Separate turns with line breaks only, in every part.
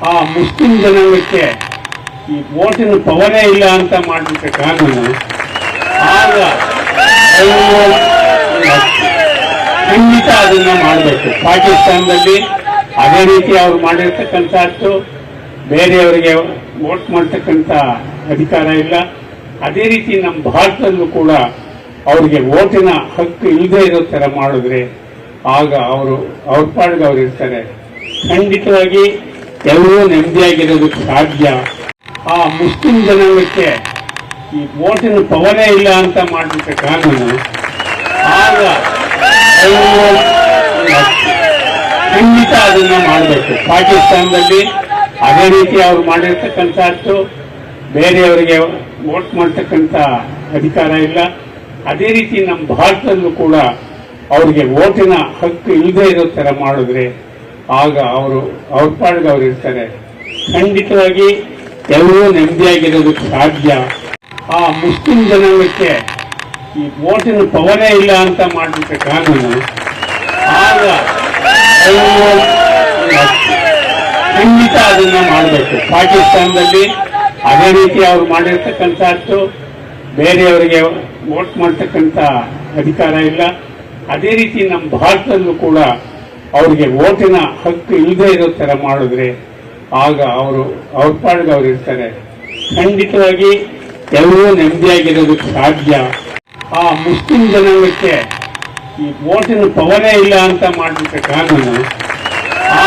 ಆ ಮುಸ್ಲಿಂ ಜನಾಂಗಕ್ಕೆ ಈ ವೋಟಿನ ಪವರೇ ಇಲ್ಲ ಅಂತ ಮಾಡಿಬಿಟ್ರೆ ಕಾನೂನು, ಆಗ ಖಂಡಿತ ಅದನ್ನ ಮಾಡಬೇಕು. ಪಾಕಿಸ್ತಾನದಲ್ಲಿ ಅದೇ ರೀತಿ ಅವ್ರು ಮಾಡಿರ್ತಕ್ಕಂಥದ್ದು ಬೇರೆಯವರಿಗೆ ವೋಟ್ ಮಾಡ್ತಕ್ಕಂಥ ಅಧಿಕಾರ ಇಲ್ಲ. ಅದೇ ರೀತಿ ನಮ್ಮ ಭಾರತದಲ್ಲೂ ಕೂಡ ಅವ್ರಿಗೆ ವೋಟಿನ ಹಕ್ಕು ಇಲ್ಲದೆ ಇರೋ ಥರ ಮಾಡಿದ್ರೆ ಆಗ ಅವ್ರ ಪಾಡಿಗೆ ಅವ್ರು ಇರ್ತಾರೆ. ಖಂಡಿತವಾಗಿ ಎಲ್ಲರೂ ನೆಮ್ಮದಿಯಾಗಿರೋದಕ್ಕೆ ಸಾಧ್ಯ. ಆ ಮುಸ್ಲಿಂ ಜನಾಂಗಕ್ಕೆ ಈ ವೋಟಿನ ಪವರೇ ಇಲ್ಲ ಅಂತ ಮಾಡಿಬಿಟ್ರೆ ಕಾನೂನು, ಆಗ ಖಂಡಿತ ಅದನ್ನ ಮಾಡಬೇಕು. ಪಾಕಿಸ್ತಾನದಲ್ಲಿ ಅದೇ ರೀತಿ ಅವ್ರು ಮಾಡಿರ್ತಕ್ಕಂಥದ್ದು ಬೇರೆಯವರಿಗೆ ವೋಟ್ ಮಾಡ್ತಕ್ಕಂಥ ಅಧಿಕಾರ ಇಲ್ಲ. ಅದೇ ರೀತಿ ನಮ್ಮ ಭಾರತದಲ್ಲೂ ಕೂಡ ಅವ್ರಿಗೆ ವೋಟಿನ ಹಕ್ಕು ಇಲ್ಲದೆ ಇರೋ ಥರ ಮಾಡಿದ್ರೆ ಆಗ ಅವ್ರ ಪಾಡಿಗೆ ಅವ್ರು ಇರ್ತಾರೆ. ಖಂಡಿತವಾಗಿ ಎಲ್ಲರೂ ನೆಮ್ಮದಿಯಾಗಿರೋದಕ್ಕೆ ಸಾಧ್ಯ. ಆ ಮುಸ್ಲಿಂ ಜನಾಂಗಕ್ಕೆ ಈ ವೋಟಿನ ಪವರೇ ಇಲ್ಲ ಅಂತ ಮಾಡಿಬಿಟ್ರೆ ಕಾನೂನು, ಆಗ ಖಂಡಿತ ಅದನ್ನ ಮಾಡಬೇಕು. ಪಾಕಿಸ್ತಾನದಲ್ಲಿ ಅದೇ ರೀತಿ ಅವ್ರು ಮಾಡಿರ್ತಕ್ಕಂಥದ್ದು ಬೇರೆಯವರಿಗೆ ವೋಟ್ ಮಾಡ್ತಕ್ಕಂಥ ಅಧಿಕಾರ ಇಲ್ಲ. ಅದೇ ರೀತಿ ನಮ್ಮ ಭಾರತದಲ್ಲೂ ಕೂಡ ಅವ್ರಿಗೆ ವೋಟಿನ ಹಕ್ಕು ಇಲ್ಲದೆ ಇರೋ ಥರ ಮಾಡಿದ್ರೆ ಆಗ ಅವ್ರ ಪಾಡಿಗೆ ಅವ್ರು ಇರ್ತಾರೆ. ಖಂಡಿತವಾಗಿ ಎಲ್ಲರೂ ನೆಮ್ಮದಿಯಾಗಿರೋದಕ್ಕೆ ಸಾಧ್ಯ. ಆ ಮುಸ್ಲಿಂ ಜನಾಂಗಕ್ಕೆ ಈ ವೋಟಿನ ಪವರೇ ಇಲ್ಲ ಅಂತ ಮಾಡಿಬಿಟ್ರೆ ಕಾನೂನು,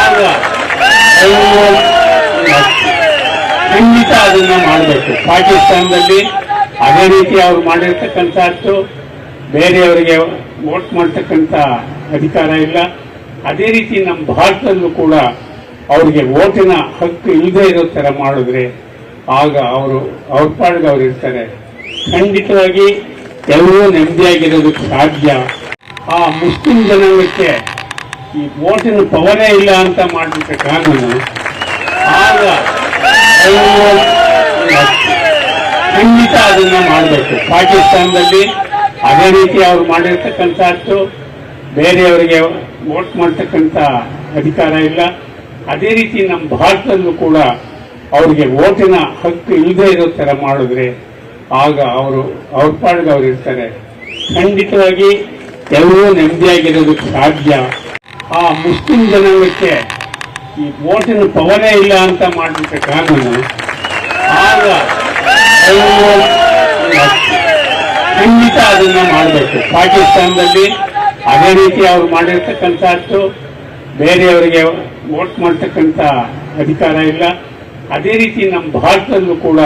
ಆಗ ಖಂಡಿತ ಅದನ್ನ ಮಾಡಬೇಕು. ಪಾಕಿಸ್ತಾನದಲ್ಲಿ ಅದೇ ರೀತಿ ಅವ್ರು ಮಾಡಿರ್ತಕ್ಕಂಥದ್ದು ಬೇರೆಯವರಿಗೆ ವೋಟ್ ಮಾಡ್ತಕ್ಕಂಥ ಅಧಿಕಾರ ಇಲ್ಲ. ಅದೇ ರೀತಿ ನಮ್ಮ ಭಾರತದಲ್ಲೂ ಕೂಡ ಅವ್ರಿಗೆ ವೋಟಿನ ಹಕ್ಕು ಇಲ್ಲದೆ ಇರೋ ಥರ ಮಾಡಿದ್ರೆ ಆಗ ಅವ್ರ ಪಾಡಿಗೆ ಅವ್ರು ಇರ್ತಾರೆ. ಖಂಡಿತವಾಗಿ ಎಲ್ಲರೂ ನೆಮ್ಮದಿಯಾಗಿರೋದಕ್ಕೆ ಸಾಧ್ಯ. ಆ ಮುಸ್ಲಿಂ ಜನಾಂಗಕ್ಕೆ ಈ ವೋಟಿನ ಪವರೇ ಇಲ್ಲ ಅಂತ ಮಾಡಿಬಿಟ್ರೆ ಕಾನೂನು, ಆಗ ಖಂಡಿತ ಅದನ್ನ ಮಾಡಬೇಕು. ಪಾಕಿಸ್ತಾನದಲ್ಲಿ ಅದೇ ರೀತಿ ಅವ್ರು ಮಾಡಿರ್ತಕ್ಕಂಥದ್ದು ಬೇರೆಯವರಿಗೆ ವೋಟ್ ಮಾಡ್ತಕ್ಕಂಥ ಅಧಿಕಾರ ಇಲ್ಲ. ಅದೇ ರೀತಿ ನಮ್ಮ ಭಾರತದಲ್ಲೂ ಕೂಡ ಅವ್ರಿಗೆ ವೋಟಿನ ಹಕ್ಕು ಇಲ್ಲದೆ ಇರೋ ಥರ ಮಾಡಿದ್ರೆ ಆಗ ಅವ್ರ ಪಾಡಿಗೆ ಅವ್ರು ಇರ್ತಾರೆ. ಖಂಡಿತವಾಗಿ ಎಲ್ಲರೂ ನೆಮ್ಮದಿಯಾಗಿರೋದಕ್ಕೆ ಸಾಧ್ಯ. ಆ ಮುಸ್ಲಿಂ ಜನಾಂಗಕ್ಕೆ ಈ ವೋಟಿನ ಪವರೇ ಇಲ್ಲ ಅಂತ ಮಾಡಿಬಿಟ್ರೆ ಕಾನೂನು, ಆಗ ಖಂಡಿತ ಅದನ್ನ ಮಾಡಬೇಕು. ಪಾಕಿಸ್ತಾನದಲ್ಲಿ ಅದೇ ರೀತಿ ಅವ್ರು ಮಾಡಿರ್ತಕ್ಕಂಥದ್ದು ಬೇರೆಯವರಿಗೆ ವೋಟ್ ಮಾಡ್ತಕ್ಕಂಥ ಅಧಿಕಾರ ಇಲ್ಲ. ಅದೇ ರೀತಿ ನಮ್ಮ ಭಾರತದಲ್ಲೂ ಕೂಡ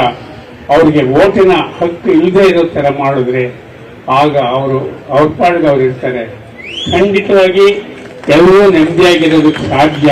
ಅವ್ರಿಗೆ ವೋಟಿನ ಹಕ್ಕು ಇಲ್ಲದೆ ಇರೋ ಥರ ಮಾಡಿದ್ರೆ ಆಗ ಅವ್ರ ಪಾಡಿಗೆ ಅವ್ರು ಇರ್ತಾರೆ. ಖಂಡಿತವಾಗಿ ಎಲ್ಲರೂ ನೆಮ್ಮದಿಯಾಗಿರೋದಕ್ಕೆ ಸಾಧ್ಯ.